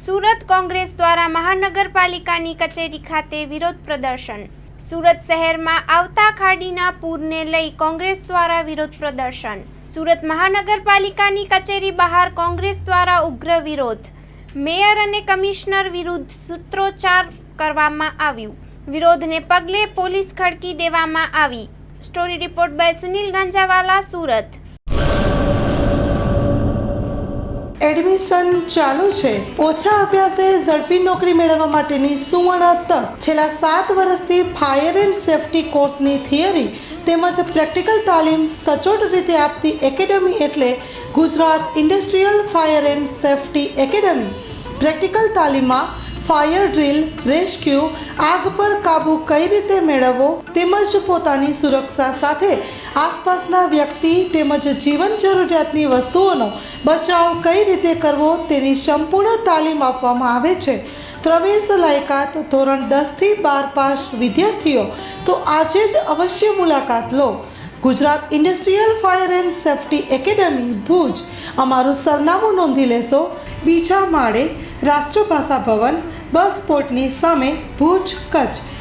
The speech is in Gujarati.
સુરત કોંગ્રેસ દ્વારા મહાનગરપાલિકાની કચેરી ખાતે વિરોધ પ્રદર્શન। સુરત શહેરમાં આવતા ખાડીના પૂરને લઈ કોંગ્રેસ દ્વારા વિરોધ પ્રદર્શન। સુરત મહાનગરપાલિકાની કચેરી બહાર કોંગ્રેસ દ્વારા ઉગ્ર વિરોધ। મેયર અને કમિશનર વિરુદ્ધ સૂત્રોચ્ચાર કરવામાં આવ્યું। વિરોધને પગલે પોલીસ ખડકી દેવામાં આવી। Story report by Sunil Ganjawala, Surat. Admission ચાલુ છે। ઓછા અભ્યાસે ઝડપી નોકરી મેળવવા માટેની સુવર્ણ તક। છેલ્લા 7 વર્ષથી ફાયર એન્ડ સેફ્ટી કોર્સની થિયરી તેમજ પ્રેક્ટિકલ તાલીમ સચોટ રીતે આપતી એકેડમી એટલે Gujarat industrial fire and safety academy. Practical તાલીમમાં ફાયર ડ્રીલ, રેસ્ક્યુ, આગ પર કાબૂ કઈ રીતે મેળવવો તેમજ પોતાની સુરક્ષા સાથે આસપાસના વ્યક્તિ તેમજ જીવન જરૂરિયાતની વસ્તુઓનો બચાવ કઈ રીતે કરવો તેની સંપૂર્ણ તાલીમ આપવામાં આવે છે। પ્રવેશ લાયકાત ધોરણ 10 થી 12 પાસ વિદ્યાર્થીઓ તો આજે જ અવશ્ય મુલાકાત લો। Gujarat industrial fire and safety academy, Bhuj. અમારું સરનામું નોંધી લેશો। બીજા માળે, રાષ્ટ્રભાષા ભવન, બસ પોર્ટની સામે, ભુજ, કચ્છ।